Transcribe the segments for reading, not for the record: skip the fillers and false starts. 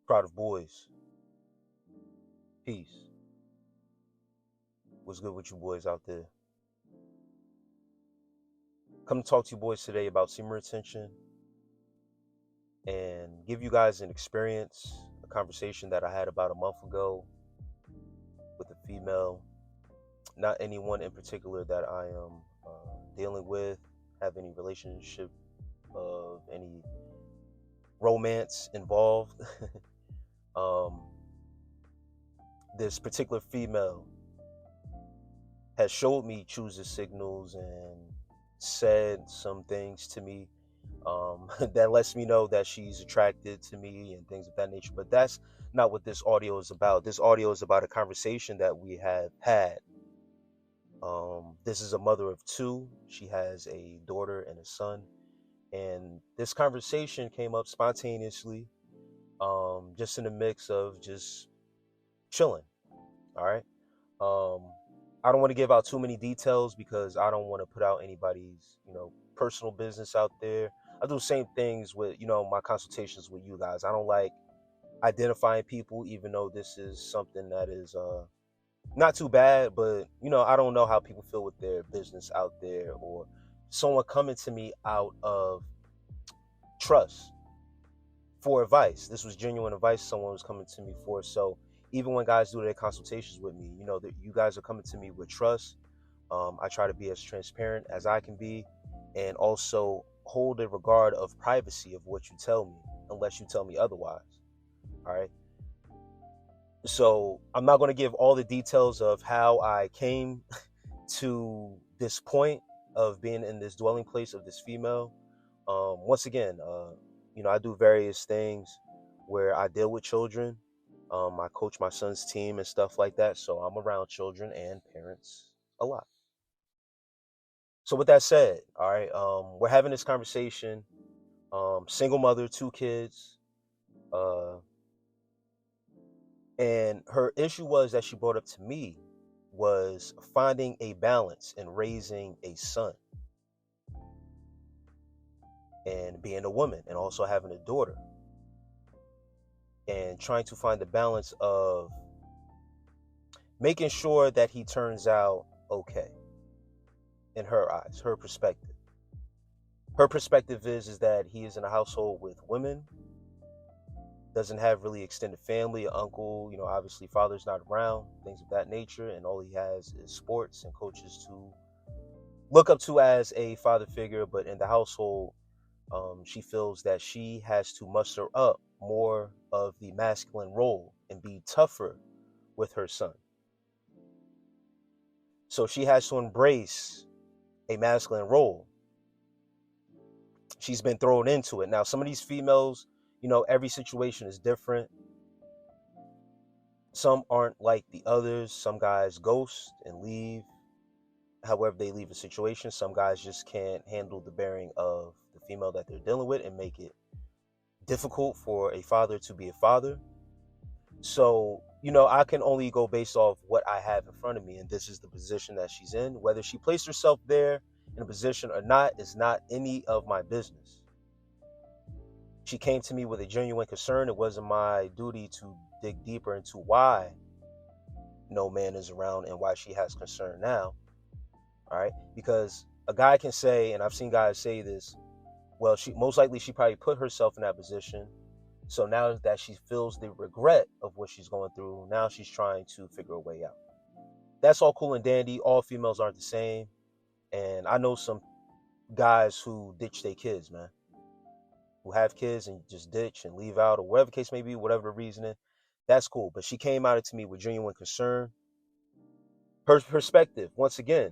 Proud of boys. Peace. What's good with you boys out there? Come to talk to you boys today about semen retention and give you guys an experience, a conversation that I had about a month ago with a female. Not anyone in particular that I am dealing with, have any relationship of any romance involved. um, this particular female has showed me choosing signals and said some things to me that lets me know that she's attracted to me and things of that nature. But that's not what this audio is about. This audio is about a conversation that we have had. This is a mother of two. She has a daughter and a son. And this conversation came up spontaneously, just in a mix of just chilling. All right. Um, I don't want to give out too many details because I don't want to put out anybody's, personal business out there. I do the same things with, my consultations with you guys. I don't like identifying people, even though this is something that is not too bad, but I don't know how people feel with their business out there or someone coming to me out of trust for advice. This was genuine advice someone was coming to me for. So even when guys do their consultations with me, that you guys are coming to me with trust. I try to be as transparent as I can be and also hold a regard of privacy of what you tell me, unless you tell me otherwise. All right. So I'm not going to give all the details of how I came to this point of being in this dwelling place of this female. Once again, I do various things where I deal with children. I coach my son's team and stuff like that. So I'm around children and parents a lot. So with that said, all right, we're having this conversation. Single mother, two kids, uh, and her issue was that she brought up to me was finding a balance in raising a son and being a woman and also having a daughter and trying to find the balance of making sure that he turns out okay in her eyes, her perspective. Her perspective is that he is in a household with women, doesn't have really extended family, uncle, obviously father's not around, things of that nature, and all he has is sports and coaches to look up to as a father figure. But in the household, she feels that she has to muster up more of the masculine role and be tougher with her son. So she has to embrace a masculine role. She's been thrown into it. Now, some of these females, every situation is different. Some aren't like the others. Some guys ghost and leave however they leave a situation. Some guys just can't handle the bearing of the female that they're dealing with and make it difficult for a father to be a father. So, I can only go based off what I have in front of me, and this is the position that she's in. Whether she placed herself there in a position or not is not any of my business. She came to me with a genuine concern. It wasn't my duty to dig deeper into why no man is around and why she has concern now. All right. Because a guy can say, and I've seen guys say this, well, she most likely she probably put herself in that position. So now that she feels the regret of what she's going through, now she's trying to figure a way out. That's all cool and dandy. All females aren't the same. And I know some guys who ditch their kids, man, who have kids and just ditch and leave out or whatever the case may be, whatever the reasoning. That's cool. But she came out to me with genuine concern. Her perspective, once again,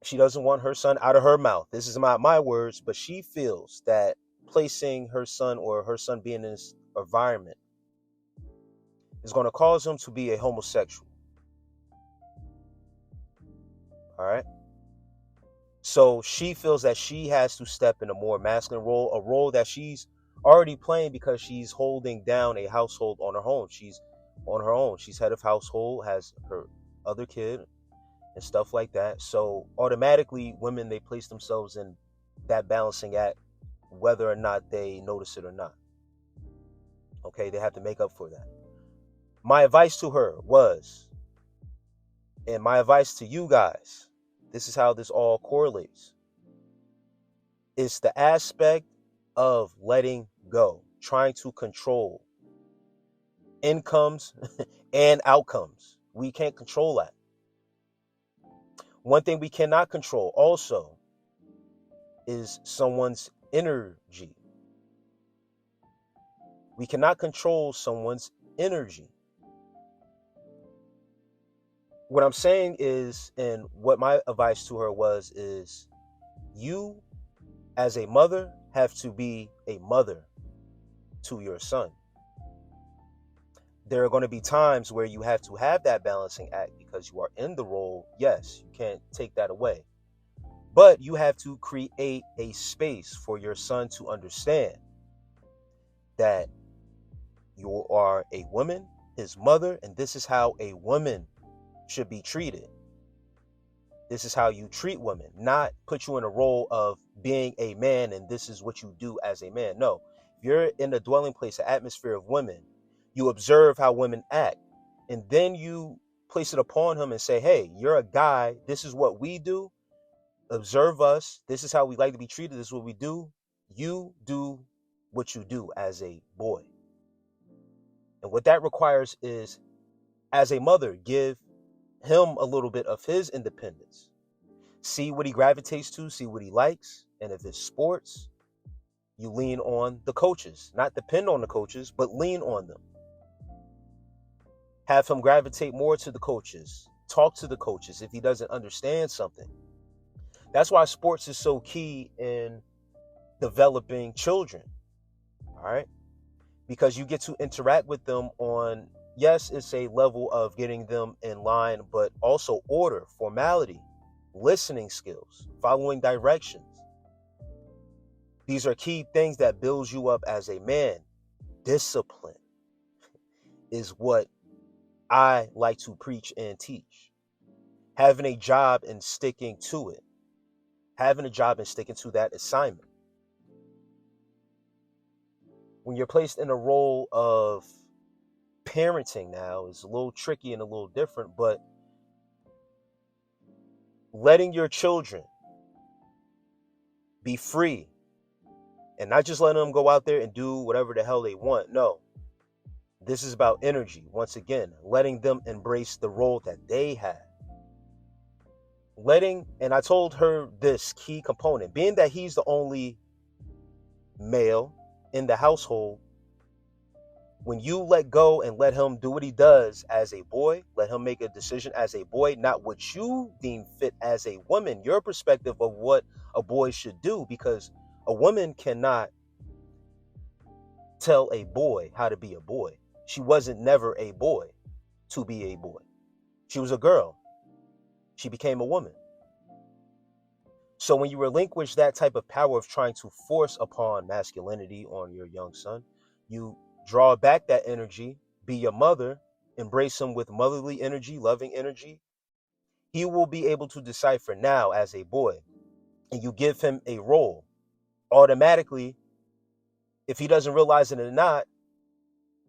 she doesn't want her son out of her mouth. This is not my words, but she feels that placing her son or her son being in this environment is going to cause him to be a homosexual. All right. So she feels that she has to step in a more masculine role, a role that she's already playing because she's holding down a household on her own. She's on her own. She's head of household, has her other kid and stuff like that. So automatically women, they place themselves in that balancing act, whether or not they notice it or not. Okay, they have to make up for that. My advice to her was, and my advice to you guys, this is how this all correlates. It's the aspect of letting go, trying to control incomes and outcomes. We can't control that. One thing we cannot control also is someone's energy. We cannot control someone's energy. What I'm saying is, and what my advice to her was, is you as a mother have to be a mother to your son. There are going to be times where you have to have that balancing act because you are in the role. Yes, you can't take that away. But you have to create a space for your son to understand that you are a woman, his mother, and this is how a woman should be treated. This is how you treat women, not put you in a role of being a man and this is what you do as a man. No, if you're in a dwelling place, an atmosphere of women, you observe how women act, and then you place it upon him and say, hey, you're a guy. This is what we do. Observe us. This is how we like to be treated. This is what we do. You do what you do as a boy. And what that requires is, as a mother, give him a little bit of his independence. See what he gravitates to, see what he likes. And if it's sports, you lean on the coaches. Not depend on the coaches, but lean on them. Have him gravitate more to the coaches. Talk to the coaches if he doesn't understand something. That's why sports is so key in developing children. All right? Because you get to interact with them on, yes, it's a level of getting them in line, but also order, formality, listening skills, following directions. These are key things that builds you up as a man. Discipline is what I like to preach and teach. Having a job and sticking to it. Having a job and sticking to that assignment. When you're placed in a role of parenting now, is a little tricky and a little different, but letting your children be free and not just letting them go out there and do whatever the hell they want. No, this is about energy. Once again, letting them embrace the role that they have. And I told her this key component, being that he's the only male in the household, when you let go and let him do what he does as a boy, let him make a decision as a boy, not what you deem fit as a woman, your perspective of what a boy should do, because a woman cannot tell a boy how to be a boy. She wasn't never a boy to be a boy. She was a girl. She became a woman. So when you relinquish that type of power of trying to force upon masculinity on your young son, you draw back that energy, be your mother, embrace him with motherly energy, loving energy. He will be able to decipher now as a boy, and you give him a role. Automatically, if he doesn't realize it or not,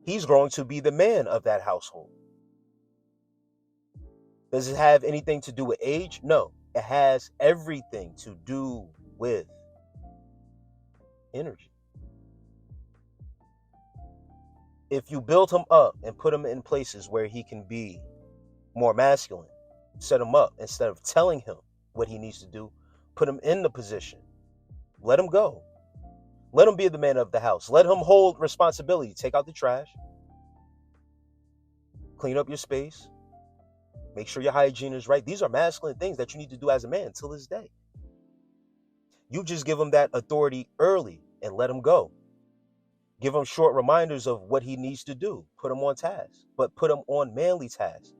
he's growing to be the man of that household. Does it have anything to do with age? No, it has everything to do with energy. If you build him up and put him in places where he can be more masculine, set him up instead of telling him what he needs to do, put him in the position, let him go. Let him be the man of the house. Let him hold responsibility. Take out the trash, clean up your space, make sure your hygiene is right. These are masculine things that you need to do as a man till this day. You just give him that authority early and let him go. Give him short reminders of what he needs to do. Put him on task, but put him on manly tasks.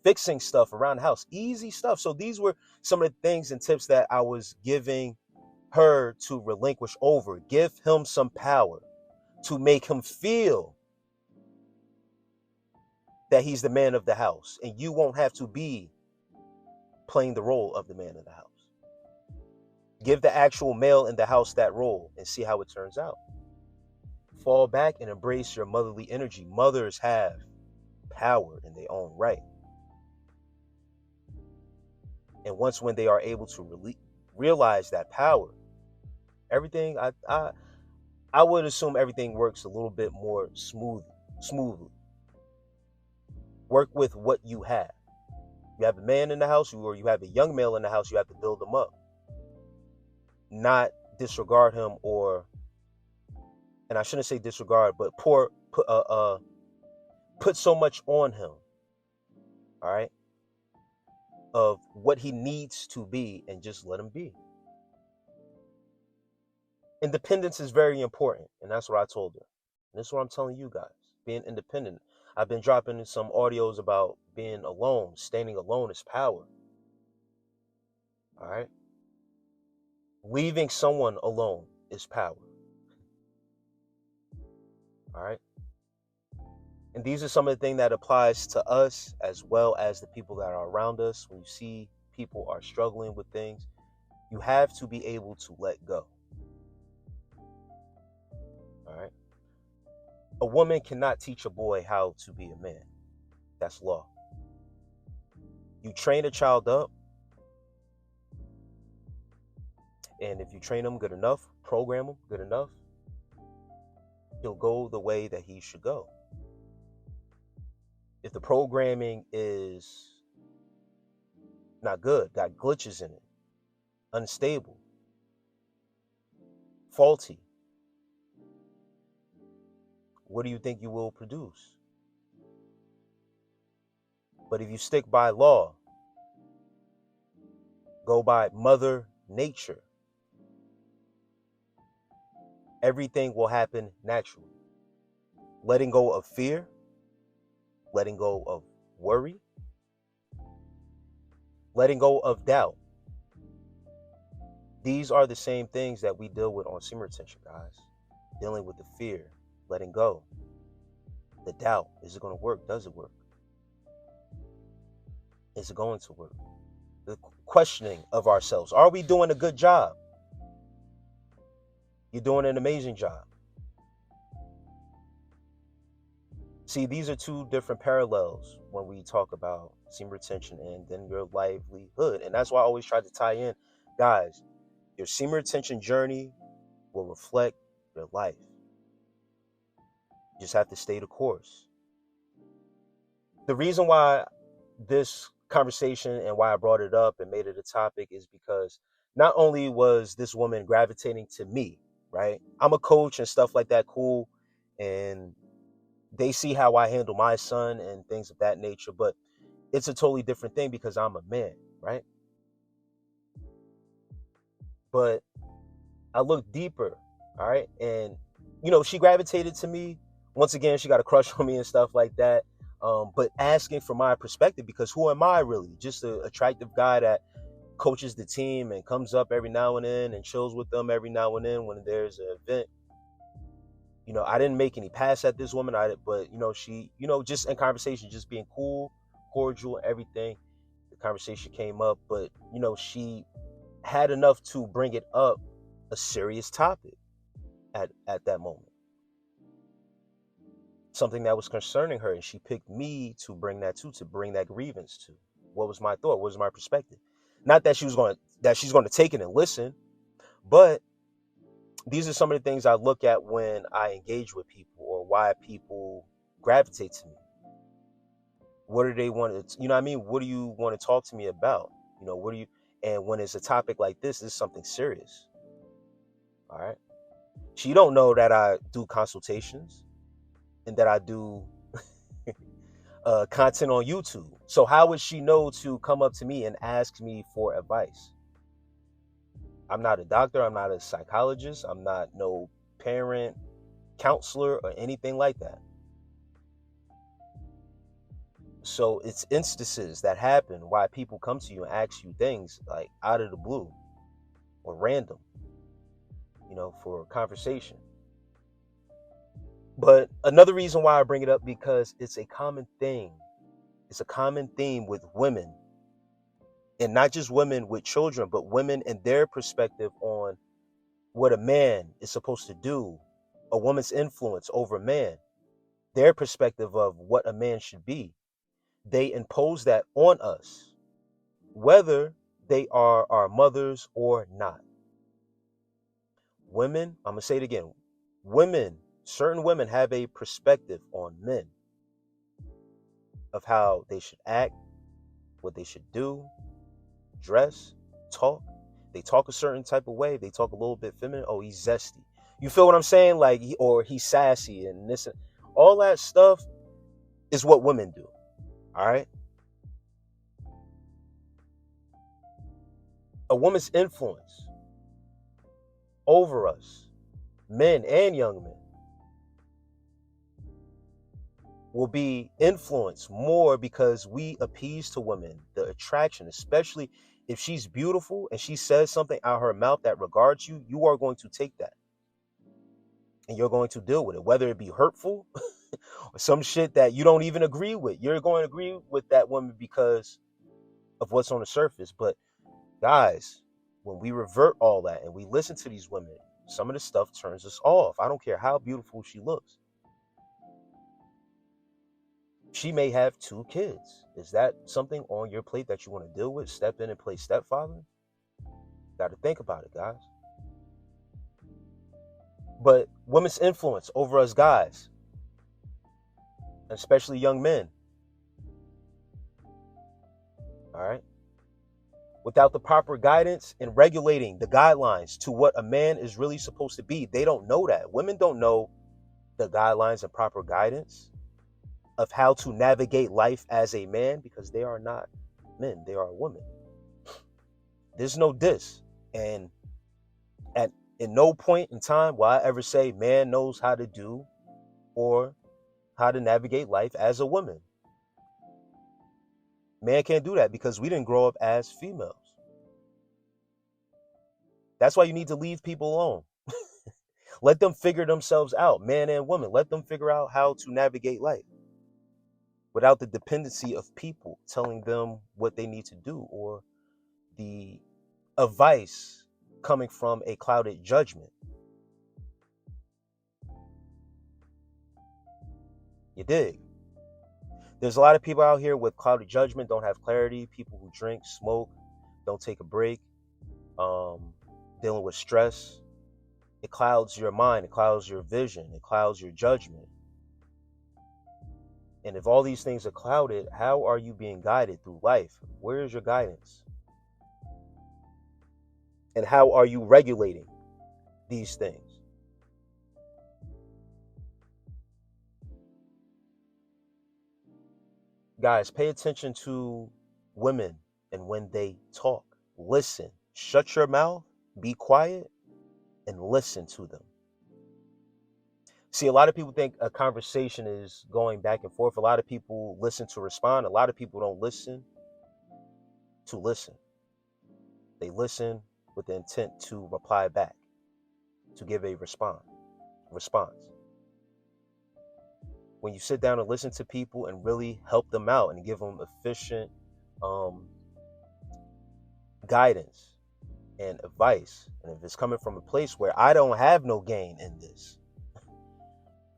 Fixing stuff around the house, easy stuff. So these were some of the things and tips that I was giving her to relinquish over. Give him some power to make him feel that he's the man of the house, and you won't have to be playing the role of the man of the house. Give the actual male in the house that role and see how it turns out. fall back and embrace your motherly energy. Mothers have power in their own right. And once when they are able to realize that power, everything I would assume everything works a little bit more smoothly. Work with what you have. You have a man in the house, or you have a young male in the house, you have to build him up. Not disregard him, and I shouldn't say disregard, but put so much on him, all right, of what he needs to be, and just let him be. Independence is very important, and that's what I told her. And this is what I'm telling you guys. Being independent. I've been dropping some audios about being alone. Standing alone is power. All right? Leaving someone alone is power. All right? And these are some of the things that applies to us as well as the people that are around us. When you see people are struggling with things, you have to be able to let go. All right? A woman cannot teach a boy how to be a man. That's law. You train a child up, and if you train him good enough, program him good enough, he'll go the way that he should go. If the programming is not good, got glitches in it, unstable, faulty, what do you think you will produce? But if you stick by law, go by Mother Nature, everything will happen naturally. Letting go of fear, letting go of worry, letting go of doubt. These are the same things that we deal with on semen retention, guys. Dealing with the fear, letting go, the doubt. Is it going to work? Does it work? Is it going to work? The questioning of ourselves. Are we doing a good job? You're doing an amazing job. See, these are two different parallels when we talk about semen retention and then your livelihood. And that's why I always try to tie in, guys, your semen retention journey will reflect your life. You just have to stay the course. The reason why this conversation and why I brought it up and made it a topic is because not only was this woman gravitating to me, right? I'm a coach and stuff like that, cool. And they see how I handle my son and things of that nature, but it's a totally different thing because I'm a man, right? But I look deeper, all right? And, she gravitated to me. Once again, she got a crush on me and stuff like that. But asking from my perspective, because who am I really? Just an attractive guy that coaches the team and comes up every now and then and chills with them every now and then when there's an event. I didn't make any pass at this woman, but she, just in conversation, just being cool, cordial, everything. The conversation came up, but she had enough to bring it up a serious topic at that moment. Something that was concerning her, and she picked me to bring that to bring that grievance to. What was my thought? What was my perspective? Not that she's going to take it and listen, but these are some of the things I look at when I engage with people, or why people gravitate to me. What do they want to, what I mean? What do you want to talk to me about? And when it's a topic like this is something serious. All right. She don't know that I do consultations and that I do content on YouTube. So how would she know to come up to me and ask me for advice? I'm not a doctor. I'm not a psychologist. I'm not no parent counselor or anything like that. So it's instances that happen why people come to you and ask you things like out of the blue or random, for a conversation. But another reason why I bring it up, because it's a common thing. It's a common theme with women, and not just women with children, but women and their perspective on what a man is supposed to do a woman's influence over a man, their perspective of what a man should be, they impose that on us, whether they are our mothers or not. Women, I'm going to say it again. Women, certain women have a perspective on men of how they should act, what they should do, dress, talk. They talk a certain type of way. They talk a little bit feminine. Oh, he's zesty. You feel what I'm saying? Like, or he's sassy and this. All that stuff is what women do. All right. A woman's influence over us, men and young men, will be influenced more because we appease to women, the attraction, especially if she's beautiful and she says something out her mouth that regards you, you are going to take that and you're going to deal with it, whether it be hurtful or some shit that you don't even agree with. You're going to agree with that woman because of what's on the surface. But guys, when we revert all that and we listen to these women, some of the stuff turns us off. I don't care how beautiful she looks. She may have 2 kids. Is that something on your plate that you want to deal with? Step in and play stepfather? Got to think about it, guys. But women's influence over us guys, especially young men, all right? Without the proper guidance and regulating the guidelines to what a man is really supposed to be, they don't know that. Women don't know the guidelines and proper guidance of how to navigate life as a man because they are not men, they are women. There's no diss. And in no point in time will I ever say man knows how to do or how to navigate life as a woman. Man can't do that because we didn't grow up as females. That's why you need to leave people alone. Let them figure themselves out, man and woman. Let them figure out how to navigate life without the dependency of people telling them what they need to do or the advice coming from a clouded judgment. You dig? There's a lot of people out here with clouded judgment, don't have clarity, people who drink, smoke, don't take a break, dealing with stress. It clouds your mind, it clouds your vision, it clouds your judgment. And if all these things are clouded, how are you being guided through life? Where is your guidance? And how are you regulating these things? Guys, pay attention to women and when they talk. Listen. Shut your mouth, be quiet, and listen to them. See, a lot of people think a conversation is going back and forth. A lot of people listen to respond. A lot of people don't listen to listen. They listen with the intent to reply back, to give a response. When you sit down and listen to people and really help them out and give them efficient guidance and advice, and if it's coming from a place where I don't have no gain in this,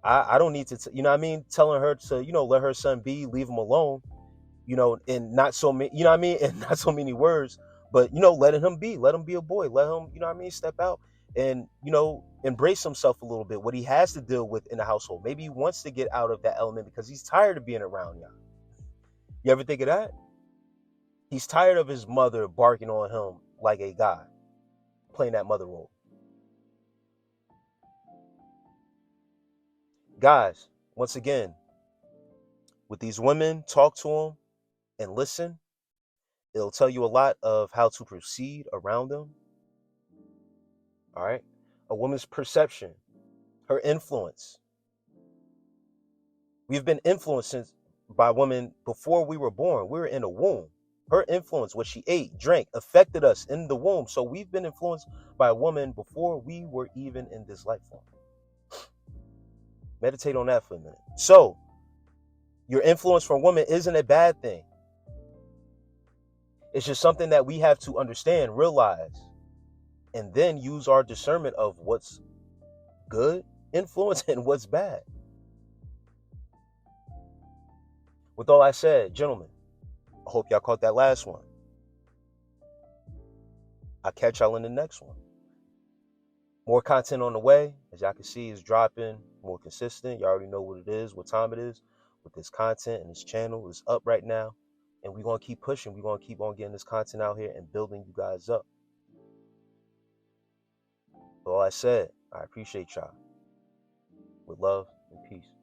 I don't need to, you know what I mean? Telling her to, let her son be, leave him alone, in not so many, you know what I mean? In not so many words, but, letting him be a boy, let him, you know what I mean? Step out and, embrace himself a little bit, what he has to deal with in the household. Maybe he wants to get out of that element because he's tired of being around y'all. You ever think of that? He's tired of his mother barking on him like a guy, playing that mother role. Guys, once again, with these women, talk to them and listen. It'll tell you a lot of how to proceed around them. All right. A woman's perception, her influence. We've been influenced by women before we were born. We were in a womb. Her influence, what she ate, drank, affected us in the womb. So we've been influenced by a woman before we were even in this life form. Meditate on that for a minute. So your influence from women isn't a bad thing. It's just something that we have to understand, realize, and then use our discernment of what's good influence and what's bad. With all I said, gentlemen, I hope y'all caught that last one. I'll catch y'all in the next one. More content on the way. As y'all can see, it's dropping more consistent. You already know what it is, what time it is with this content, and this channel is up right now. And we're going to keep pushing. We're going to keep on getting this content out here and building you guys up. So all I said, I appreciate y'all. With love and peace.